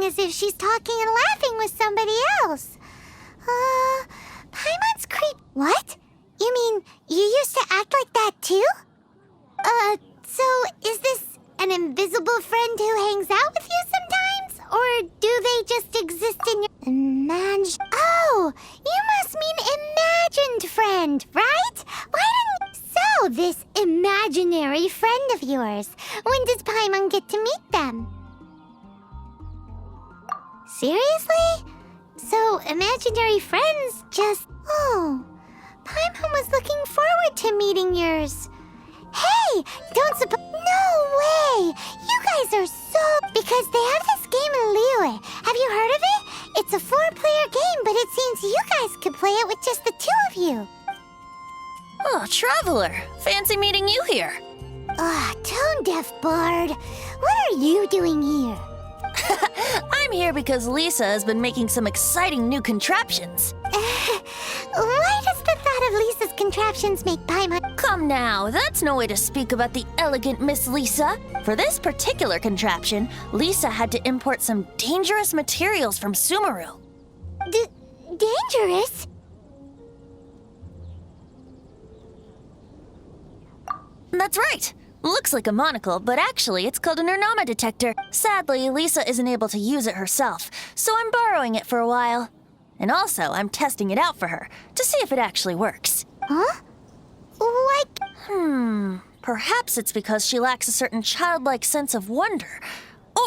as if she's talking and laughing with somebody else. Paimon's creep. What? You mean you used to act like that too? So is this an invisible friend who hangs out with you sometimes? Or do they just exist in your... Oh, you must mean imagined friend, right? Why didn't... So, this imaginary friend of yours, when does Paimon get to meet them? Seriously? So, imaginary friends just... Oh, Paimon was looking forward to meeting yours. Hey, don't suppose... No way! You guys are so... Because they have this game in Liyue. Have you heard of it? It's a 4-player game, but it seems you guys could play it with just the 2 of you. Oh, Traveler. Fancy meeting you here. Tone-deaf bard. What are you doing here? I'm here because Lisa has been making some exciting new contraptions. Why does the thought of Lisa's contraptions make Paimon... Come now, that's no way to speak about the elegant Miss Lisa. For this particular contraption, Lisa had to import some dangerous materials from Sumeru. Dangerous? That's right. Looks like a monocle, but actually it's called an Ernama detector. Sadly, Lisa isn't able to use it herself, so I'm borrowing it for a while. And also, I'm testing it out for her, to see if it actually works. Huh? Like... Perhaps it's because she lacks a certain childlike sense of wonder.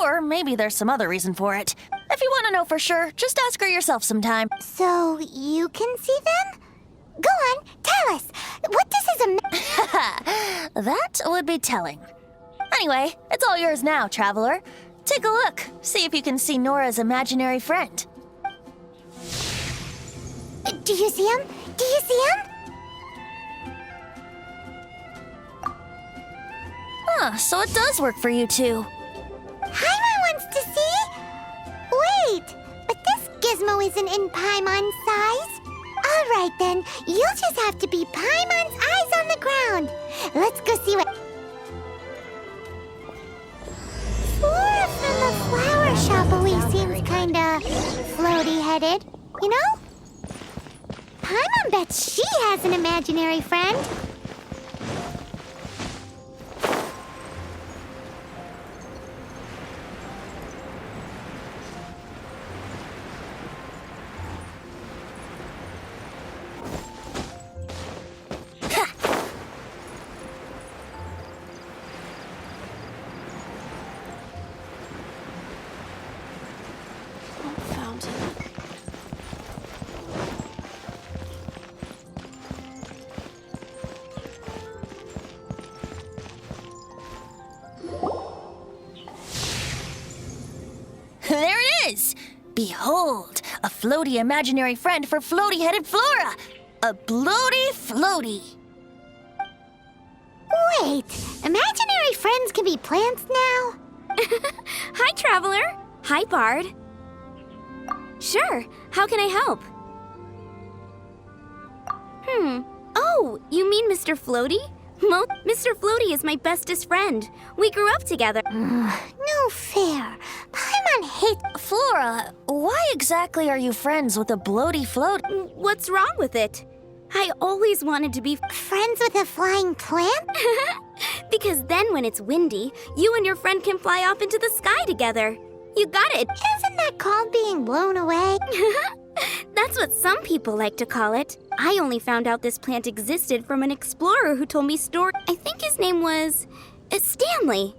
Or maybe there's some other reason for it. If you want to know for sure, just ask her yourself sometime. So, you can see them? Go on, tell us. What this is That would be telling. Anyway, it's all yours now, Traveler. Take a look. See if you can see Nora's imaginary friend. Do you see him? Do you see him? So it does work for you two. Paimon wants to see? Wait, but this gizmo isn't in Paimon's size. All right then, you'll just have to be Paimon's eyes on the ground. Let's go see what... Flora from the flower shop always seems kinda floaty-headed, you know? Paimon bets she has an imaginary friend. There it is! Behold, a floaty imaginary friend for floaty-headed Flora! A bloaty floaty! Wait, imaginary friends can be plants now? Hi, Traveler. Hi, Bard. Sure, how can I help? Oh, you mean Mr. Floaty? Mr. Floaty is my bestest friend. We grew up together. No fair. Paimon hates... Flora, why exactly are you friends with a bloaty float? What's wrong with it? I always wanted to be friends with a flying plant? because then when it's windy, you and your friend can fly off into the sky together. You got it. Isn't that called being blown away? That's what some people like to call it. I only found out this plant existed from an explorer who told me stories. I think his name was... Stanley.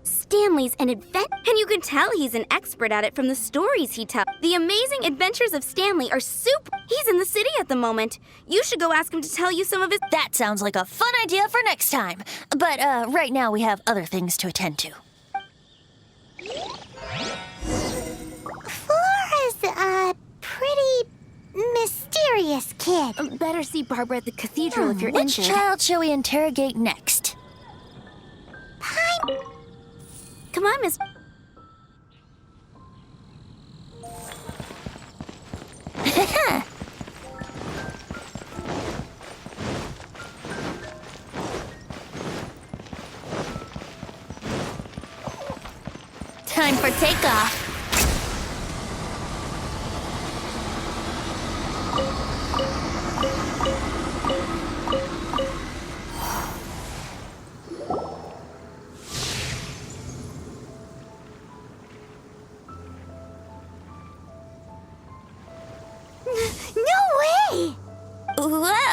Stanley's an and you can tell he's an expert at it from the stories he tells. The Amazing Adventures of Stanley are super... He's in the city at the moment. You should go ask him to tell you some of his... That sounds like a fun idea for next time. But right now we have other things to attend to. Flora's a pretty mysterious kid. Better see Barbara at the cathedral if you're Which injured. child shall we interrogate next? Come on, Miss... Time for takeoff.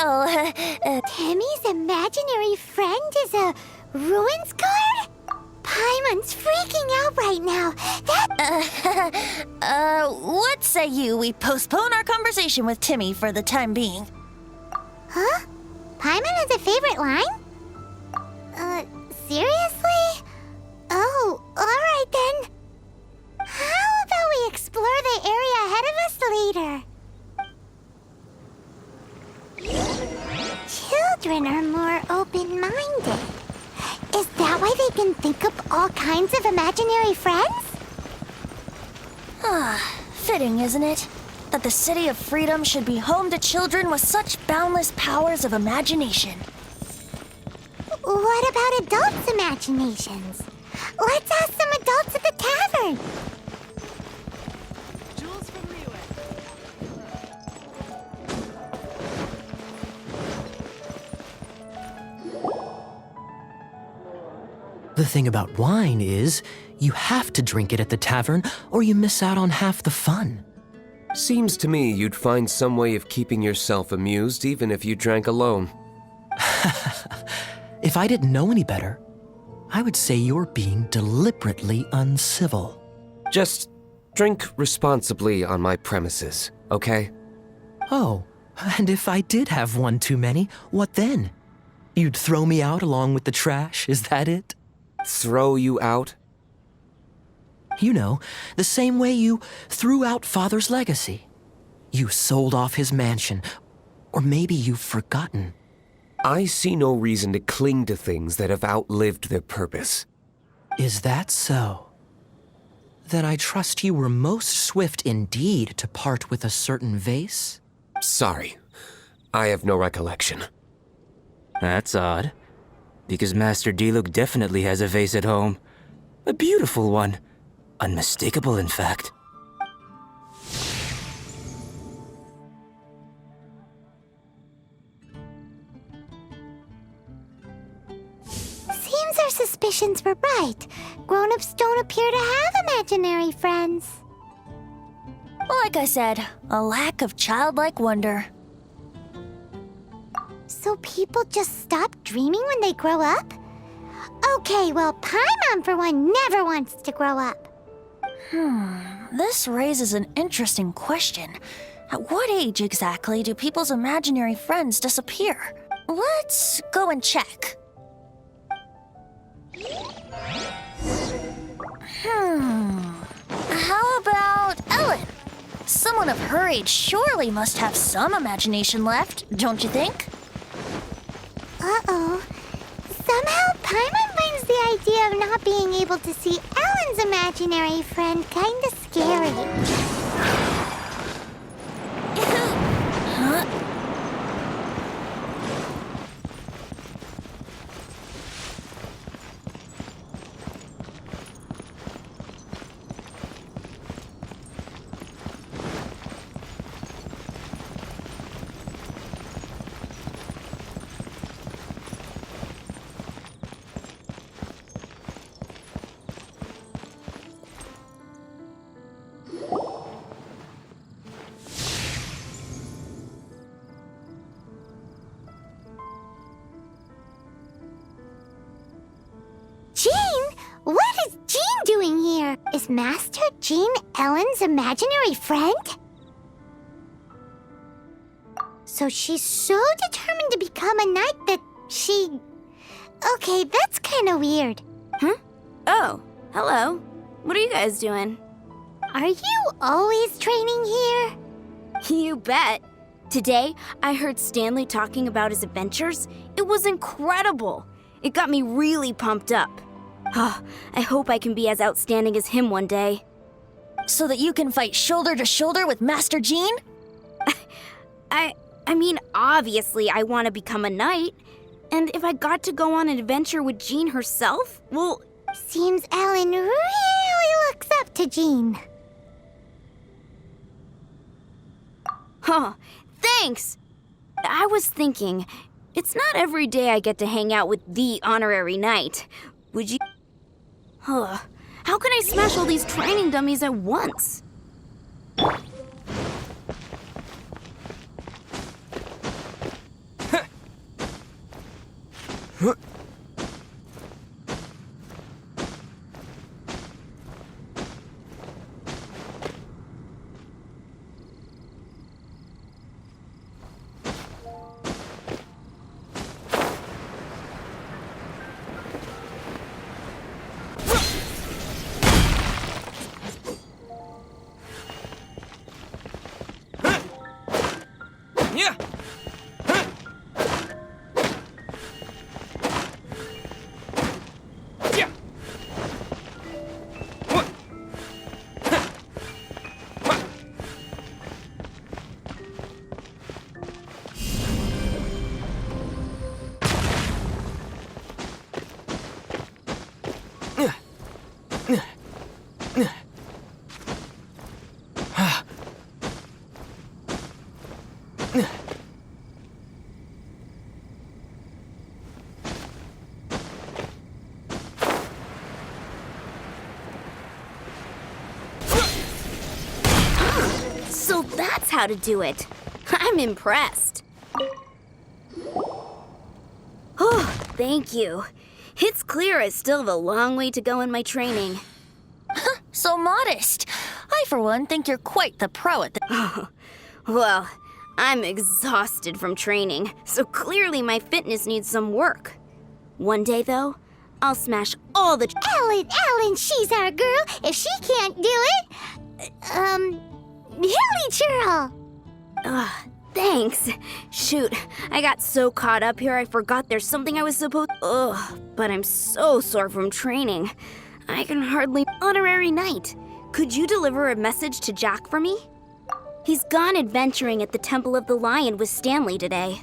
Well, Timmy's imaginary friend is a ruins guard? Paimon's freaking out right now. what say you we postpone our conversation with Timmy for the time being? Huh? Paimon has a favorite line? Seriously? Oh, alright then. How about we explore the area ahead of us later? Children are more open-minded. Is that why they can think up all kinds of imaginary friends? Fitting, isn't it? That the City of Freedom should be home to children with such boundless powers of imagination. What about adults' imaginations? Let's ask some adults at the tavern. The thing about wine is, you have to drink it at the tavern or you miss out on half the fun. Seems to me you'd find some way of keeping yourself amused even if you drank alone. If I didn't know any better, I would say you're being deliberately uncivil. Just drink responsibly on my premises, okay? Oh, and if I did have one too many, what then? You'd throw me out along with the trash, is that it? Throw you out? You know, the same way you threw out Father's legacy. You sold off his mansion, or maybe you've forgotten. I see no reason to cling to things that have outlived their purpose. Is that so? Then I trust you were most swift indeed to part with a certain vase? Sorry, I have no recollection. That's odd, because Master Diluc definitely has a vase at home. A beautiful one. Unmistakable, in fact. Seems our suspicions were right. Grown-ups don't appear to have imaginary friends. Like I said, a lack of childlike wonder. So people just stop dreaming when they grow up? Okay, well, Paimon, for one, never wants to grow up. This raises an interesting question. At what age exactly do people's imaginary friends disappear? Let's go and check. How about Ellen? Someone of her age surely must have some imagination left, don't you think? Uh-oh. Somehow, Paimon finds the idea of not being able to see Ellen's imaginary friend kinda scary. Huh? Jean? What is Jean doing here? Is Master Jean Ellen's imaginary friend? So she's so determined to become a knight that she... Okay, that's kinda weird. Huh? Oh, hello. What are you guys doing? Are you always training here? You bet. Today, I heard Stanley talking about his adventures. It was incredible. It got me really pumped up. I hope I can be as outstanding as him one day. So that you can fight shoulder to shoulder with Master Jean? I mean, obviously I want to become a knight. And if I got to go on an adventure with Jean herself, well... Seems Ellen really looks up to Jean. Huh, thanks! I was thinking, it's not every day I get to hang out with the honorary knight. Would you... Huh, how can I smash all these training dummies at once? Yeah. Yeah. What? So that's how to do it. I'm impressed. Oh, thank you. It's clear I still have a long way to go in my training. So modest. I, for one, think you're quite the pro at this. Well, I'm exhausted from training, so clearly my fitness needs some work. One day, though, I'll smash all the... Ellen, she's our girl. If she can't do it, Hilly Churl. Thanks. Shoot, I got so caught up here I forgot there's something I was supposed... but I'm so sore from training. I can hardly... Honorary Knight, could you deliver a message to Jack for me? He's gone adventuring at the Temple of the Lion with Stanley today.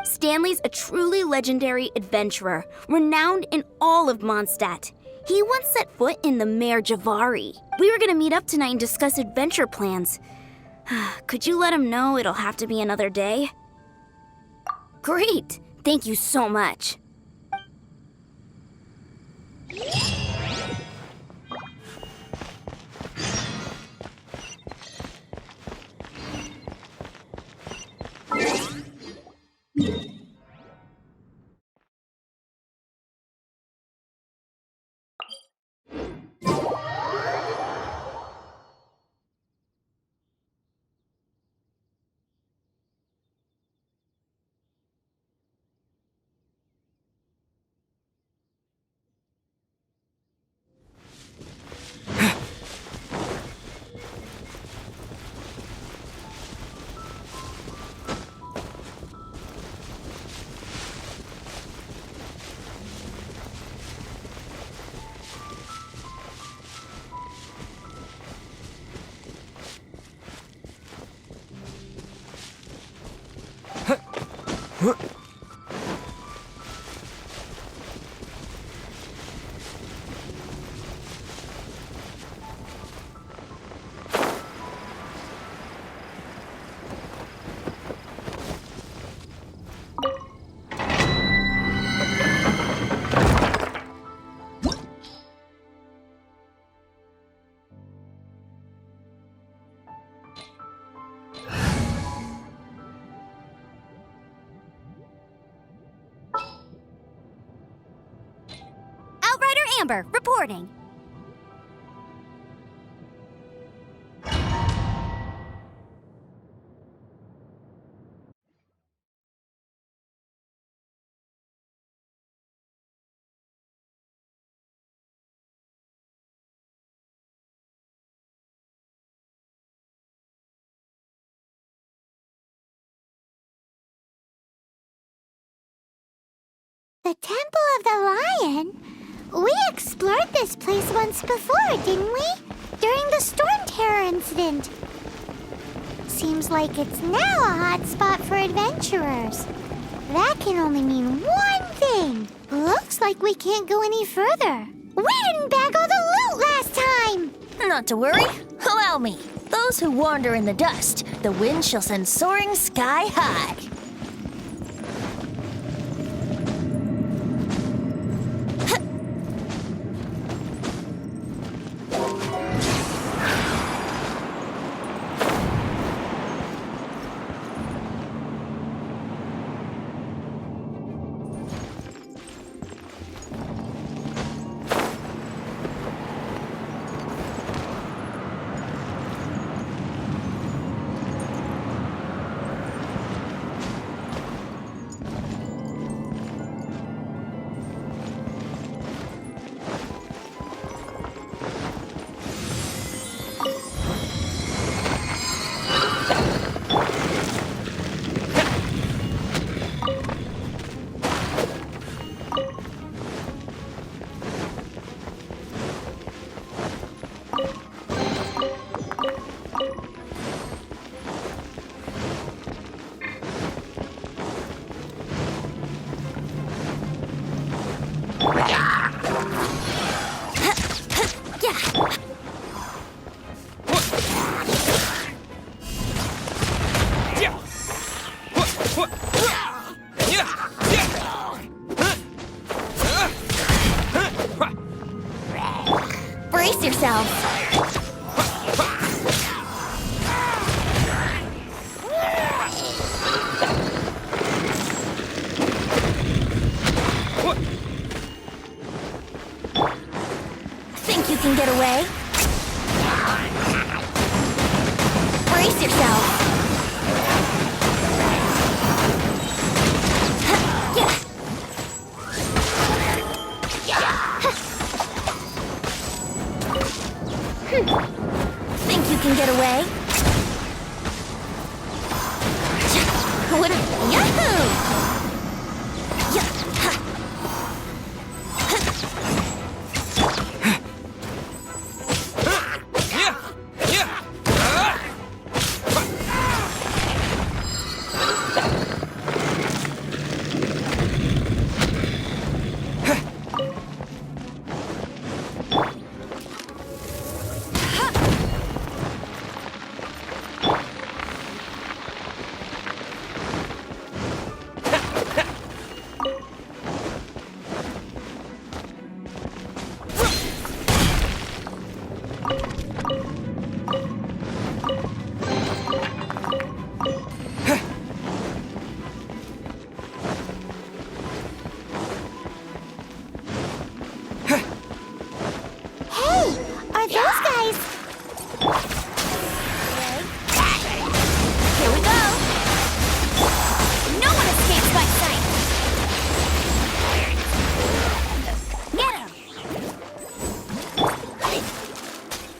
Stanley's a truly legendary adventurer, renowned in all of Mondstadt. He once set foot in the Mare Javari. We were gonna meet up tonight and discuss adventure plans. Could you let him know it'll have to be another day? Great! Thank you so much. Amber, reporting. The Temple of the Lion? We explored this place once before, didn't we? During the Storm Terror incident. Seems like it's now a hot spot for adventurers. That can only mean one thing. Looks like we can't go any further. We didn't bag all the loot last time! Not to worry. Allow me. Those who wander in the dust, the wind shall send soaring sky high. Brace yourselves. Think you can get away? Brace yourself. Think you can get away? What? Yahoo! Are those guys? Here we go. No one escapes by sight. Get him!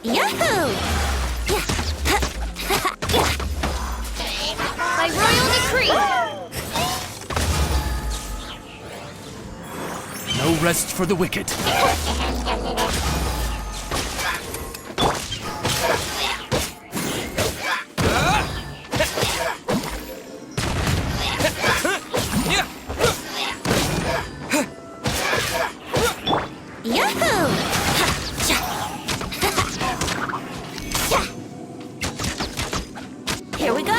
Yahoo! By royal decree. No rest for the wicked. Yahoo! Here we go.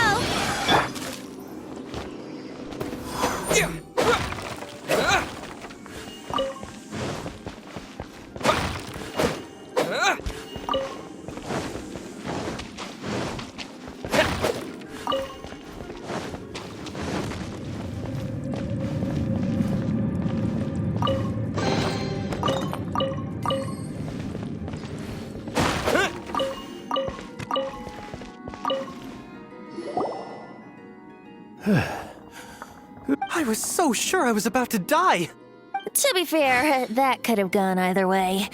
I was so sure I was about to die. To be fair, that could have gone either way.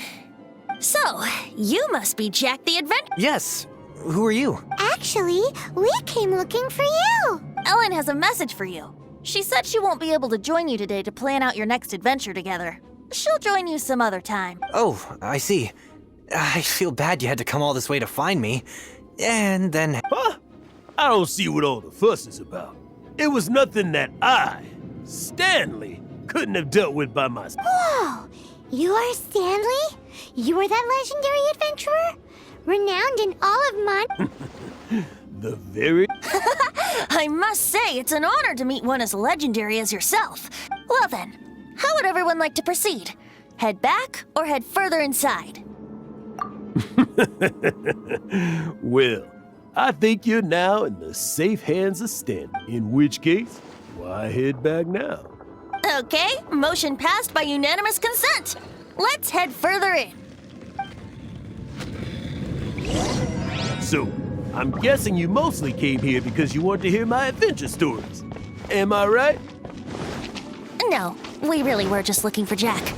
So, you must be Jack the Adventurer. Yes. Who are you? Actually, we came looking for you. Ellen has a message for you. She said she won't be able to join you today to plan out your next adventure together. She'll join you some other time. Oh, I see. I feel bad you had to come all this way to find me. And then... Huh? I don't see what all the fuss is about. It was nothing that I, Stanley, couldn't have dealt with by myself. Whoa! You are Stanley? You are that legendary adventurer? Renowned in all of Mon... The very... I must say, it's an honor to meet one as legendary as yourself. Well then, how would everyone like to proceed? Head back or head further inside? Well, I think you're now in the safe hands of Stanley. In which case, why head back now? Okay, motion passed by unanimous consent. Let's head further in. So, I'm guessing you mostly came here because you want to hear my adventure stories. Am I right? No, we really were just looking for Jack.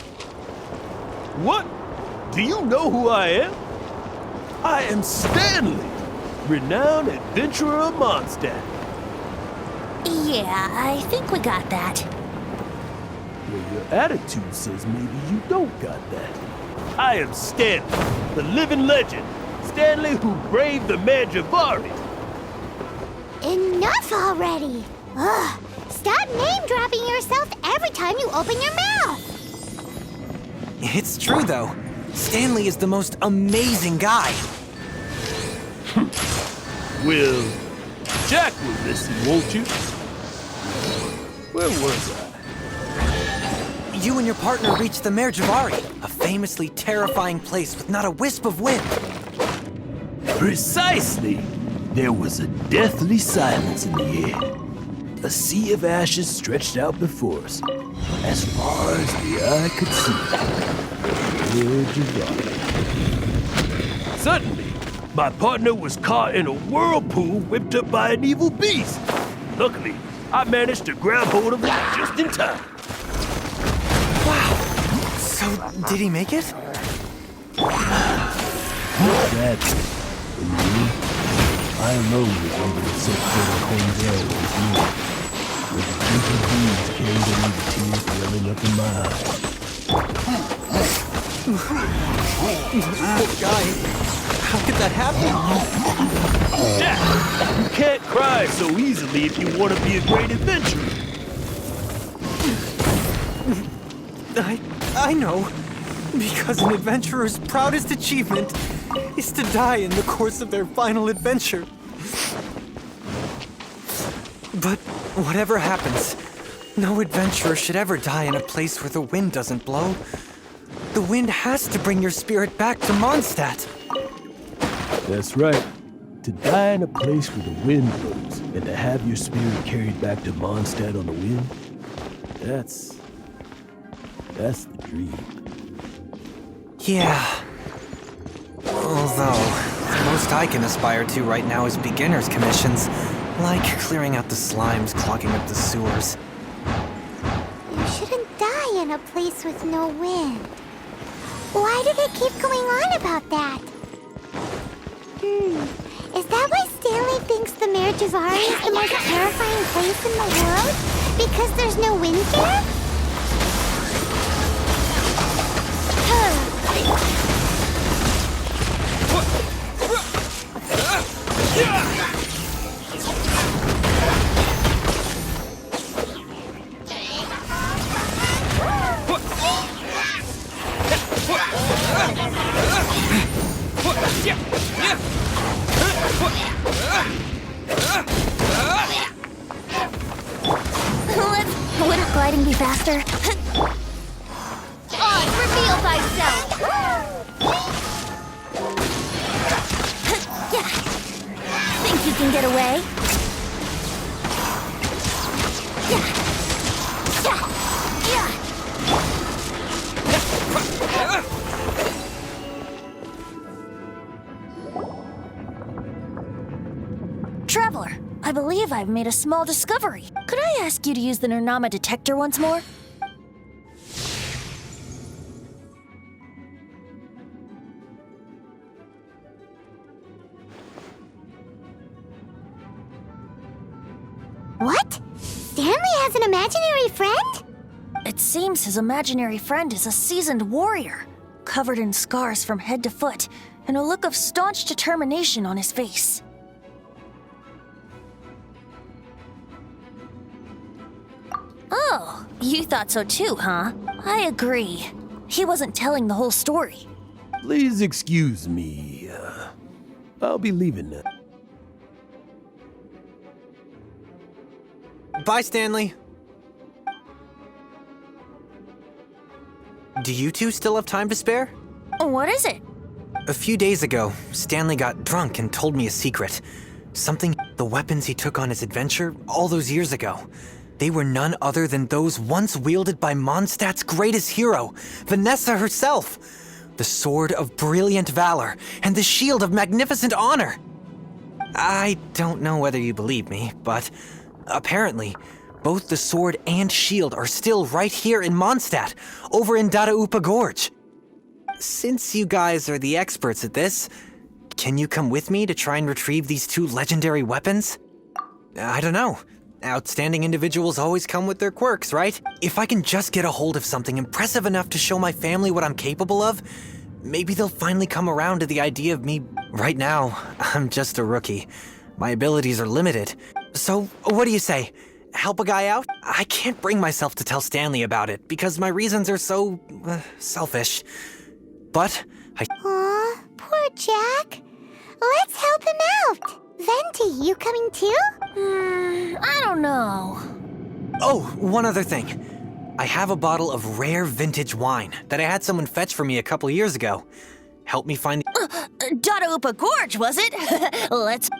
What? Do you know who I am? I am Stanley, renowned adventurer of Mondstadt. Yeah, I think we got that. Well, your attitude says maybe you don't got that. I am Stanley, the living legend. Stanley who braved the Mangiavari. Enough already! Ugh! Stop name-dropping yourself every time you open your mouth! It's true, though. Stanley is the most amazing guy. Well, Jack will listen, won't you? Where was I? You and your partner reached the Mare Javari, a famously terrifying place with not a wisp of wind. Precisely! There was a deathly silence in the air. A sea of ashes stretched out before us, as far as the eye could see. Mare Javari. Suddenly, my partner was caught in a whirlpool whipped up by an evil beast. Luckily, I managed to grab hold of it just in time. Wow. So, did he make it? Not that. I alone was able to set foot in home air with me. But the gentle breeze carried away the tears welling up in my eyes. Poor guy. How could that happen? Jack, you can't cry so easily if you want to be a great adventurer. I know. Because an adventurer's proudest achievement is to die in the course of their final adventure. But whatever happens, no adventurer should ever die in a place where the wind doesn't blow. The wind has to bring your spirit back to Mondstadt. That's right. To die in a place where the wind blows and to have your spirit carried back to Mondstadt on the wind, that's the dream. Yeah. Although, the most I can aspire to right now is beginner's commissions, like clearing out the slimes clogging up the sewers. You shouldn't die in a place with no wind. Why do they keep going on about that? Is that why Stanley thinks the Mare Javari is the most terrifying place in the world? Because there's no wind there? Wouldn't gliding be faster? Reveal thyself! Think you can get away? Traveler, I believe I've made a small discovery. Could I ask you to use the Nernama detector once more? What? Stanley has an imaginary friend? It seems his imaginary friend is a seasoned warrior, covered in scars from head to foot, and a look of staunch determination on his face. Oh, you thought so too, huh? I agree. He wasn't telling the whole story. Please excuse me. I'll be leaving now. Bye, Stanley. Do you two still have time to spare? What is it? A few days ago, Stanley got drunk and told me a secret. The weapons he took on his adventure all those years ago. They were none other than those once wielded by Mondstadt's greatest hero, Vanessa herself. The sword of brilliant valor and the shield of magnificent honor. I don't know whether you believe me, but apparently, both the sword and shield are still right here in Mondstadt, over in Dadaupa Gorge. Since you guys are the experts at this, can you come with me to try and retrieve these two legendary weapons? I don't know. Outstanding individuals always come with their quirks, right? If I can just get a hold of something impressive enough to show my family what I'm capable of, maybe they'll finally come around to the idea of me. Right now, I'm just a rookie. My abilities are limited. So, what do you say? Help a guy out? I can't bring myself to tell Stanley about it because my reasons are so selfish. But Aw, poor Jack. Let's help him out. Venti, you coming too? I don't know. Oh, one other thing. I have a bottle of rare vintage wine that I had someone fetch for me a couple years ago. Help me find Dadaupa Gorge, was it? Let's...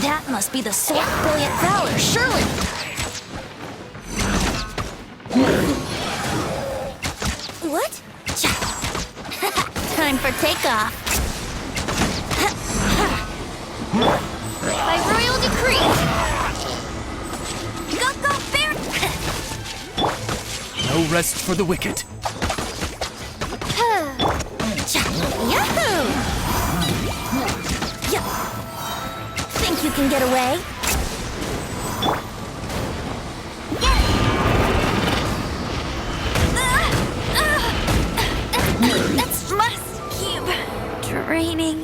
That must be the sword of brilliant valor, surely! What? Time for takeoff. By royal decree! Go, bear! No rest for the wicked. Yahoo! Think you can get away? That must keep draining.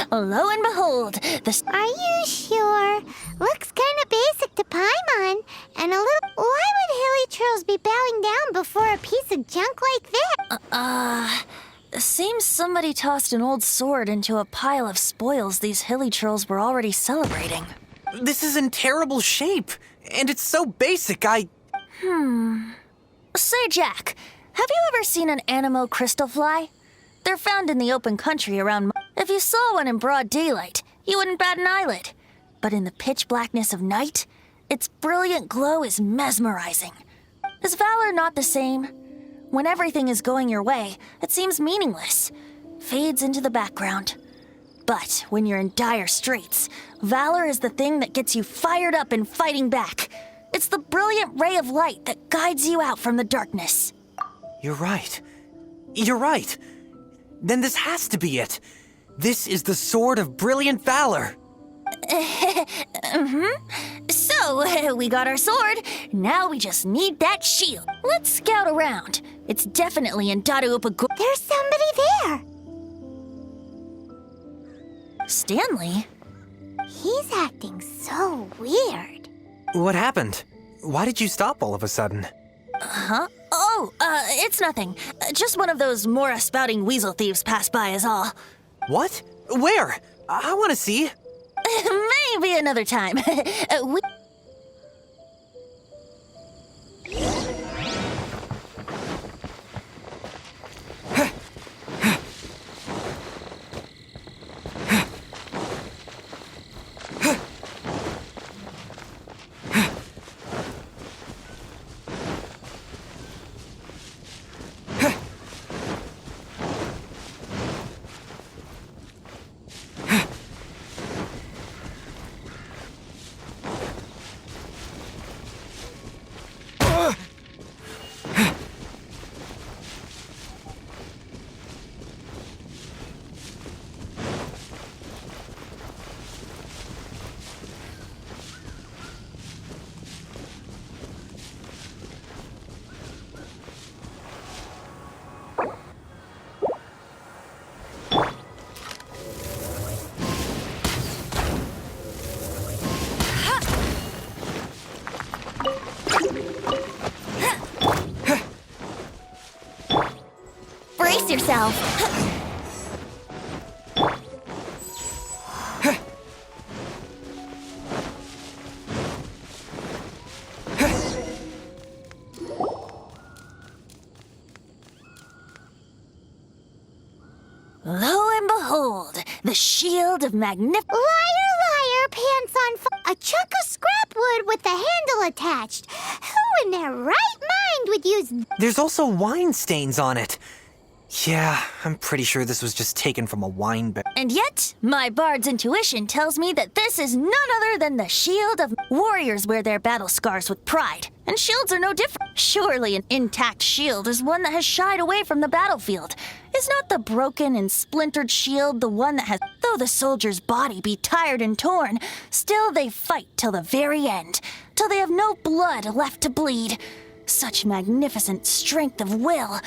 Lo and behold, the... Are you sure? Looks kind of basic to Paimon, and a little... Why would hilly trolls be bowing down before a piece of junk like this? Seems somebody tossed an old sword into a pile of spoils these hilly trolls were already celebrating. This is in terrible shape, and it's so basic, Say, Jack, have you ever seen an anemo crystal fly? They're found in the open country around... If you saw one in broad daylight, you wouldn't bat an eyelid. But in the pitch blackness of night, its brilliant glow is mesmerizing. Is valor not the same? When everything is going your way, it seems meaningless, fades into the background. But when you're in dire straits, valor is the thing that gets you fired up and fighting back. It's the brilliant ray of light that guides you out from the darkness. You're right. You're right. Then this has to be it. This is the Sword of Brilliant Valor. So, So, we got our sword. Now we just need that shield. Let's scout around. It's definitely in Dadaupa Gorge. There's somebody there. Stanley? He's acting so weird. What happened? Why did you stop all of a sudden? Huh? Oh, it's nothing. Just one of those Mora-spouting weasel thieves passed by is all. What? Where? I want to see. Maybe another time. We- Brace yourself. Lo and behold, the shield of magnificence. Liar, pants on a chunk of scrap wood with the handle attached. Who in their right mind would use... There's also wine stains on it. Yeah, I'm pretty sure this was just taken from a wine barrel. And yet, my bard's intuition tells me that this is none other than the shield of... Warriors wear their battle scars with pride, and shields are no different. Surely an intact shield is one that has shied away from the battlefield. Is not the broken and splintered shield the one that has... Though the soldier's body be tired and torn, still they fight till the very end, till they have no blood left to bleed. Such magnificent strength of will.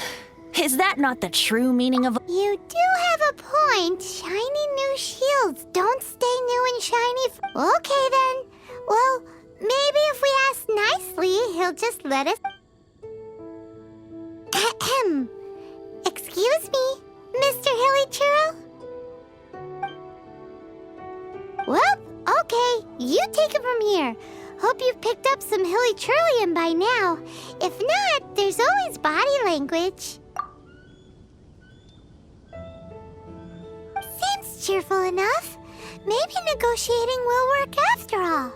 Is that not the true meaning of... You do have a point. Shiny new shields don't stay new and shiny okay then. Well, maybe if we ask nicely, he'll just let us... Ahem. Excuse me, Mr. Hilly Churl? Well, okay, you take it from here. Hope you've picked up some Hilly Churlian by now. If not, there's always body language. Seems cheerful enough. Maybe negotiating will work after all.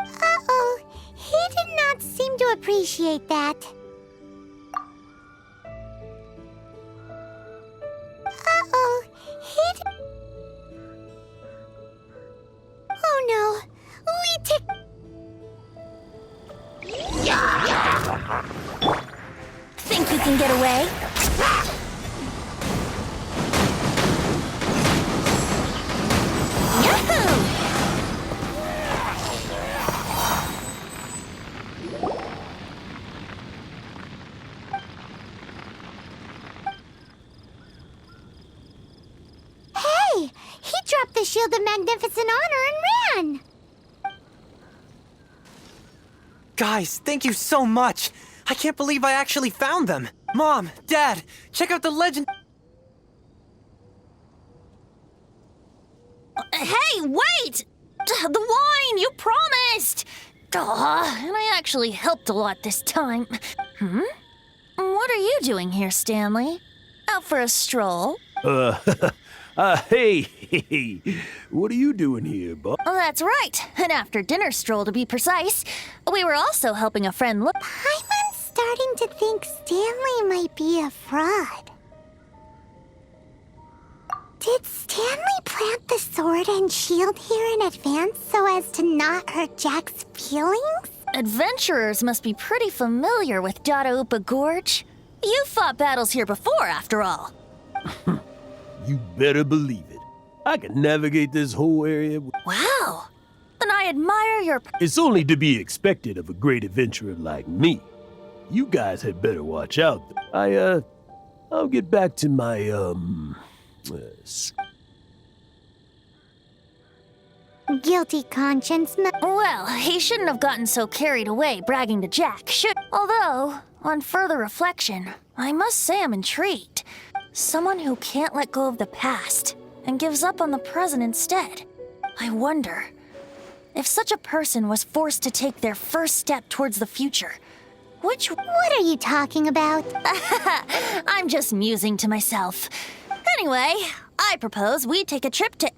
Uh-oh, he did not seem to appreciate that. Uh-oh, oh no, we took... Think you can get away? Yahoo! Hey, he dropped the Shield of Magnificent Honor and ran. Guys, thank you so much. I can't believe I actually found them. Mom, Dad, check out the legend. Hey, wait! The wine, you promised! And I actually helped a lot this time. What are you doing here, Stanley? Out for a stroll? Hey, what are you doing here, bud? That's right, an after-dinner stroll to be precise. We were also helping a friend look... Paimon's starting to think Stanley might be a fraud. Did Stanley plant the sword and shield here in advance so as to not hurt Jack's feelings? Adventurers must be pretty familiar with Dadaupa Gorge. You fought battles here before, after all. You better believe it. I can navigate this whole area. Wow. Then I admire your. It's only to be expected of a great adventurer like me. You guys had better watch out. I'll get back to my, Guilty conscience. Well, he shouldn't have gotten so carried away bragging to Jack, should. Although, on further reflection, I must say I'm intrigued. Someone who can't let go of the past and gives up on the present instead. I wonder if such a person was forced to take their first step towards the future. What are you talking about? I'm just musing to myself. Anyway, I propose we take a trip to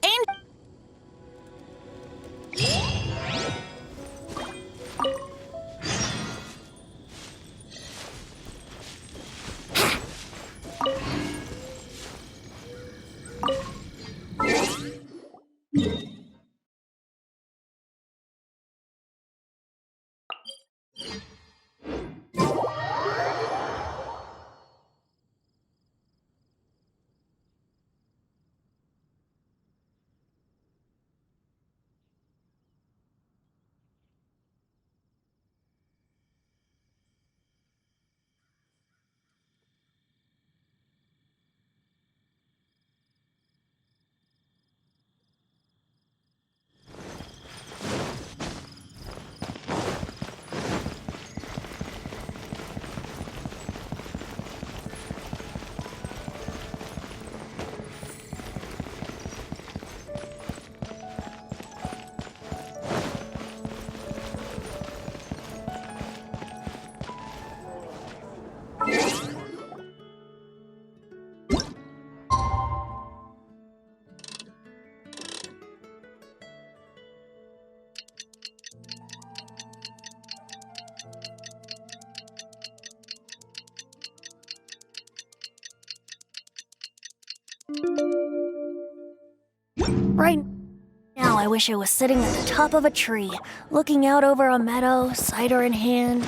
Right now, I wish I was sitting at the top of a tree, looking out over a meadow, cider in hand.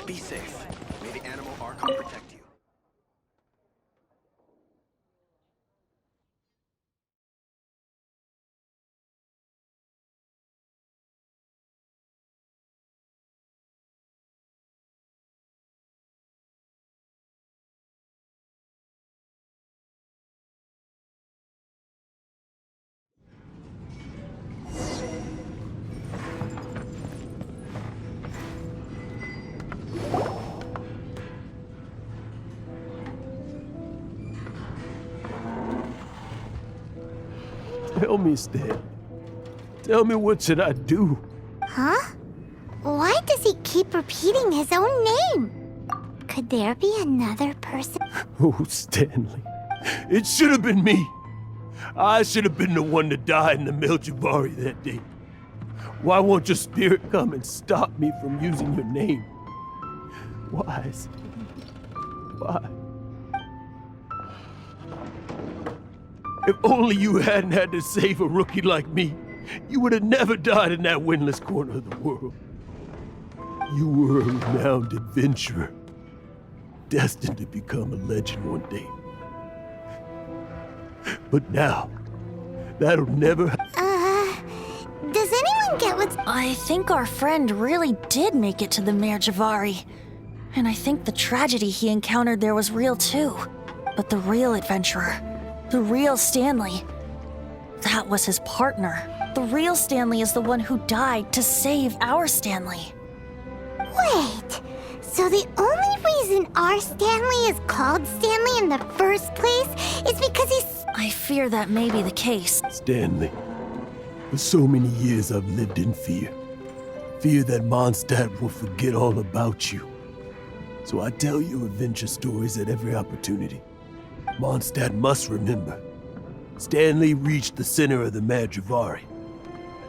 Be safe. May the animal Archon protect you. Tell me, Stan. Tell me, what should I do? Huh? Why does he keep repeating his own name? Could there be another person? Oh, Stanley. It should have been me. I should have been the one to die in the Melchivari that day. Why won't your spirit come and stop me from using your name? Why, Stan? Why? If only you hadn't had to save a rookie like me, you would have never died in that windless corner of the world. You were a renowned adventurer, destined to become a legend one day. But now, that'll never Does anyone get what's... I think our friend really did make it to the Mare Javari. And I think the tragedy he encountered there was real too. But the real adventurer, the real Stanley, that was his partner. The real Stanley is the one who died to save our Stanley. Wait, so the only reason our Stanley is called Stanley in the first place is because he's... I fear that may be the case. Stanley, for so many years I've lived in fear. Fear that Mondstadt will forget all about you. So I tell you adventure stories at every opportunity. Mondstadt must remember. Stanley reached the center of the Mare Javari.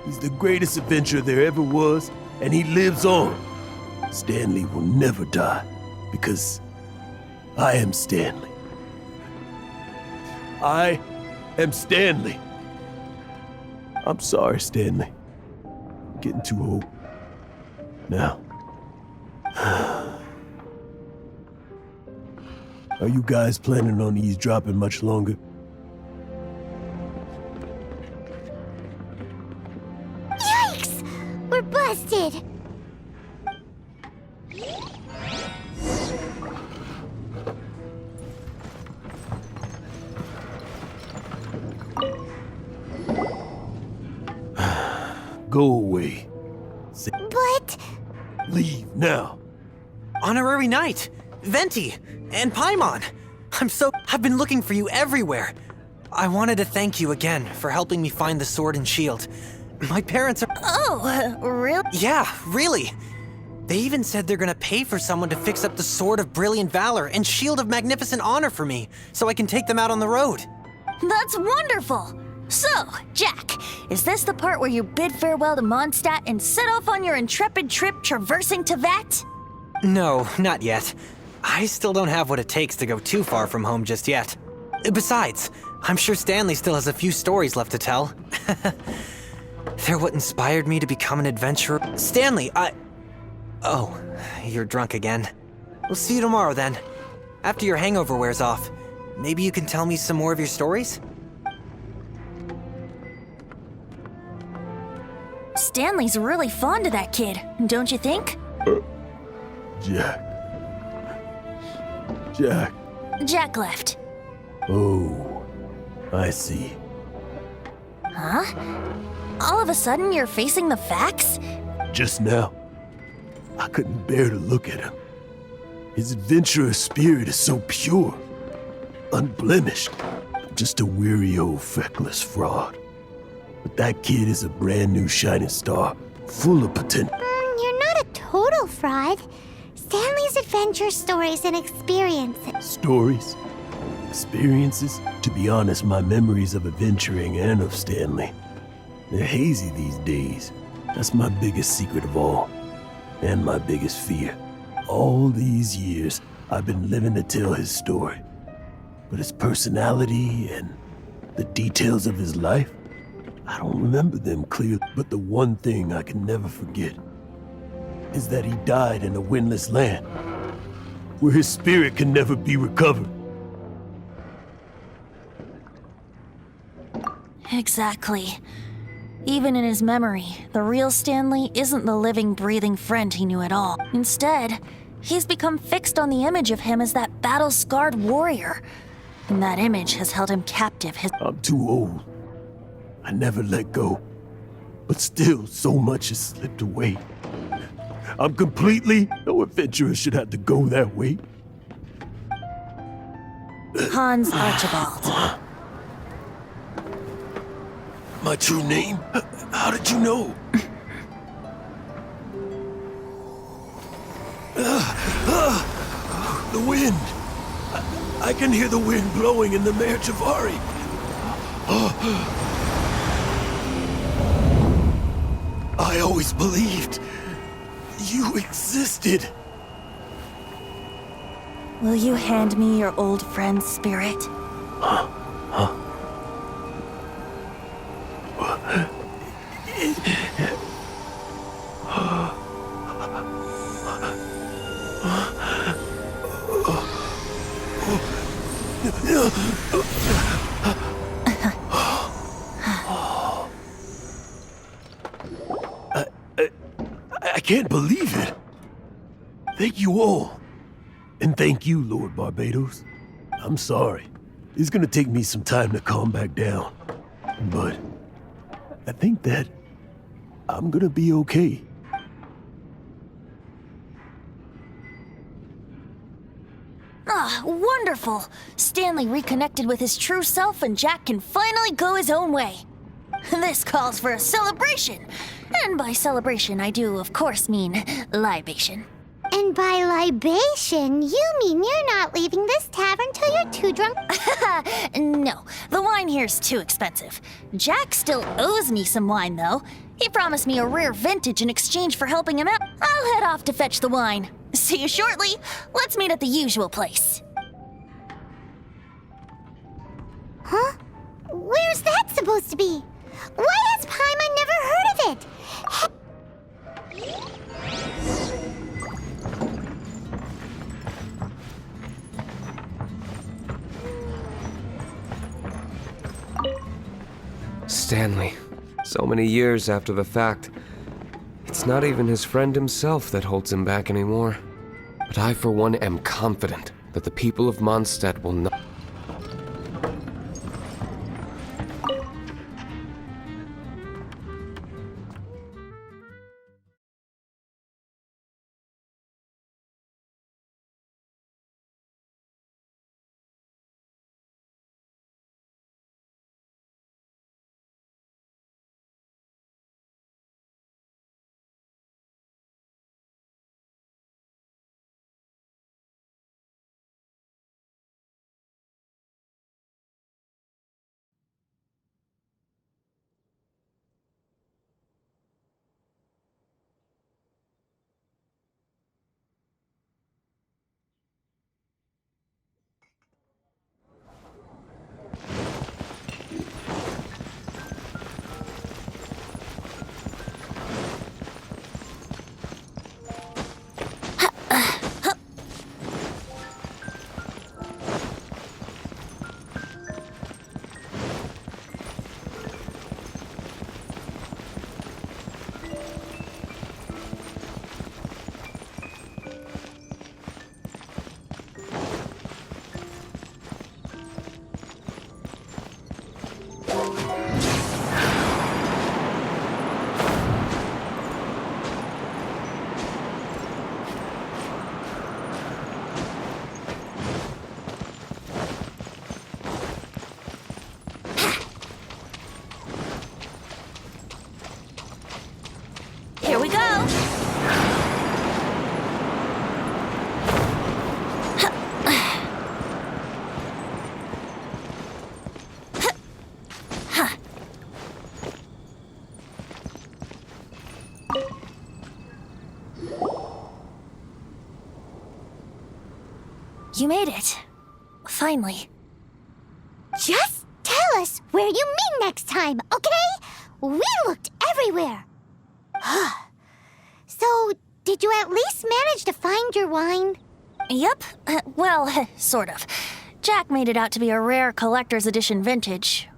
He's the greatest adventurer there ever was, and he lives on. Stanley will never die, because I am Stanley. I am Stanley. I'm sorry, Stanley. I'm getting too old. Now. Are you guys planning on eavesdropping much longer? Yikes! We're busted! Go away. But... Leave now. Honorary Knight, Venti, and Paimon. I've been looking for you everywhere. I wanted to thank you again for helping me find the sword and shield. My parents are... Oh, really? Yeah, really. They even said they're gonna pay for someone to fix up the Sword of Brilliant Valor and Shield of Magnificent Honor for me, so I can take them out on the road. That's wonderful! So, Jack, is this the part where you bid farewell to Mondstadt and set off on your intrepid trip traversing Tevat? No, not yet. I still don't have what it takes to go too far from home just yet. Besides, I'm sure Stanley still has a few stories left to tell. They're what inspired me to become an adventurer. Stanley, Oh, you're drunk again. We'll see you tomorrow then. After your hangover wears off, maybe you can tell me some more of your stories? Stanley's really fond of that kid, don't you think? Jack. Jack. Jack left. Oh, I see. Huh? All of a sudden you're facing the facts? Just now, I couldn't bear to look at him. His adventurous spirit is so pure, unblemished. I'm just a weary old feckless fraud. But that kid is a brand new shining star, full of potential. You're not a total fraud. Stanley's adventure stories and experiences. Stories, experiences. To be honest, my memories of adventuring and of Stanley, they're hazy these days. That's my biggest secret of all, and my biggest fear. All these years, I've been living to tell his story. But his personality and the details of his life, I don't remember them clearly. But the one thing I can never forget is that he died in a windless land, where his spirit can never be recovered. Exactly. Even in his memory, the real Stanley isn't the living, breathing friend he knew at all. Instead, he's become fixed on the image of him as that battle-scarred warrior. And that image has held him captive. I'm too old. I never let go. But still, so much has slipped away. I'm completely... No adventurer should have to go that way. Hans Archibald. My true name? How did you know? The wind. I can hear the wind blowing in the Mare Javari. I always believed you existed. Will you hand me your old friend's spirit? I can't believe it. Thank you all. And thank you, Lord Barbados. I'm sorry. It's gonna take me some time to calm back down. But I think that I'm gonna be okay. Ah, wonderful! Stanley reconnected with his true self and Jack can finally go his own way. This calls for a celebration. And by celebration, I do, of course, mean libation. And by libation, you mean you're not leaving this tavern till you're too drunk? No, the wine here's too expensive. Jack still owes me some wine, though. He promised me a rare vintage in exchange for helping him out. I'll head off to fetch the wine. See you shortly. Let's meet at the usual place. Huh? Where's that supposed to be? Why has Paimon never heard of it? Stanley. So many years after the fact. It's not even his friend himself that holds him back anymore. But I, for one, am confident that the people of Mondstadt will not. Here we go! You made it. Finally. Just tell us where you meet next time, okay? We looked everywhere. So, did you at least manage to find your wine? Yep. Well, sort of. Jack made it out to be a rare collector's edition vintage,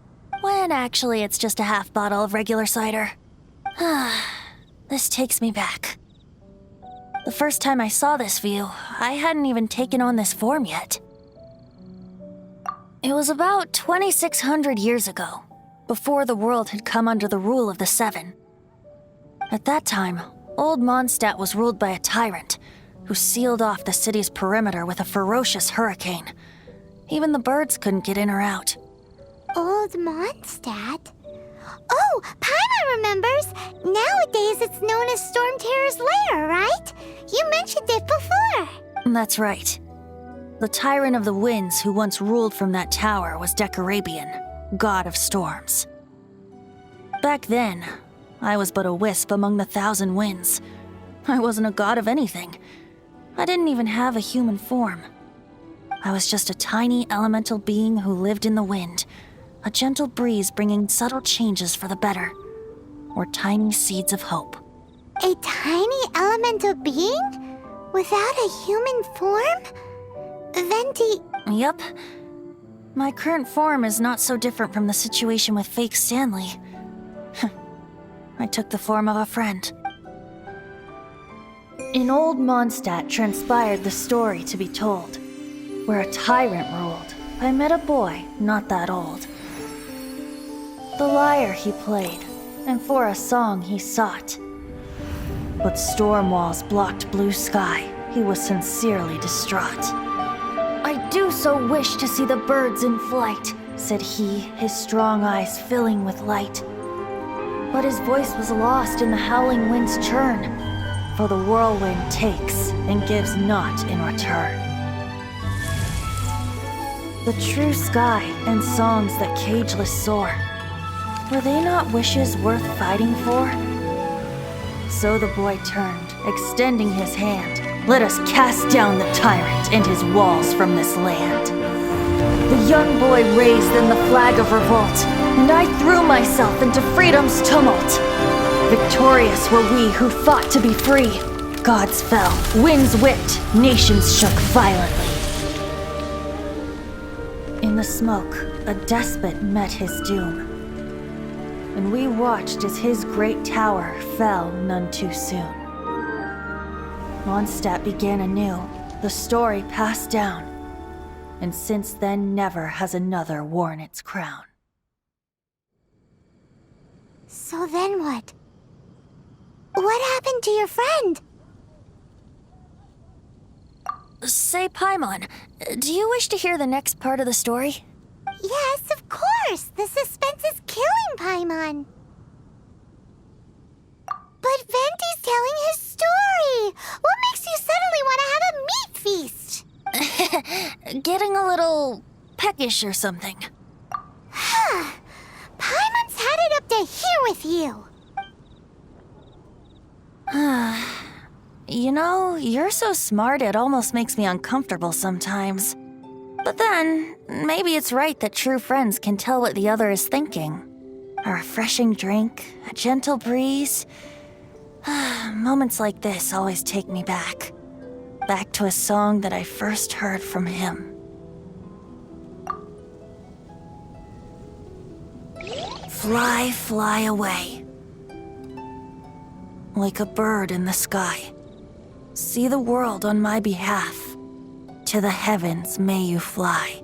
when actually it's just a half bottle of regular cider. This takes me back. The first time I saw this view, I hadn't even taken on this form yet. It was about 2,600 years ago, before the world had come under the rule of the Seven. At that time, Old Mondstadt was ruled by a tyrant who sealed off the city's perimeter with a ferocious hurricane. Even the birds couldn't get in or out. Old Mondstadt? Oh, Paimon remembers! Nowadays it's known as Storm Terror's lair, right? You mentioned it before. That's right. The tyrant of the winds who once ruled from that tower was Decarabian, god of storms. Back then, I was but a wisp among the thousand winds. I wasn't a god of anything. I didn't even have a human form. I was just a tiny elemental being who lived in the wind, a gentle breeze bringing subtle changes for the better, or tiny seeds of hope. A tiny elemental being? Without a human form? Venti... Yup. My current form is not so different from the situation with fake Stanley. I took the form of a friend. In Old Mondstadt transpired the story to be told, where a tyrant ruled. I met a boy not that old. The lyre he played, and for a song he sought. But storm walls blocked blue sky. He was sincerely distraught. I do so wish to see the birds in flight, said he, his strong eyes filling with light. But his voice was lost in the howling wind's churn, for the whirlwind takes and gives not in return. The true sky and songs that cageless soar, were they not wishes worth fighting for? So the boy turned, extending his hand. Let us cast down the tyrant and his walls from this land. The young boy raised then the flag of revolt, and I threw myself into freedom's tumult. Victorious were we who fought to be free. Gods fell, winds whipped, nations shook violently. In the smoke, a despot met his doom. and we watched as his great tower fell none too soon. Mondstadt began anew, the story passed down, and since then never has another worn its crown. So then what? What happened to your friend? Say, Paimon, do you wish to hear the next part of the story? Yes, of course. The suspense is killing Paimon. But Venti's telling his story. What makes you suddenly want to have a meat feast? Getting a little peckish or something. Paimon's had it up to here with you. You know, you're so smart it almost makes me uncomfortable sometimes. But then, maybe it's right that true friends can tell what the other is thinking. A refreshing drink, a gentle breeze. Moments like this always take me back. Back to a song that I first heard from him. Fly, fly away. Like a bird in the sky. See the world on my behalf. To the heavens may you fly.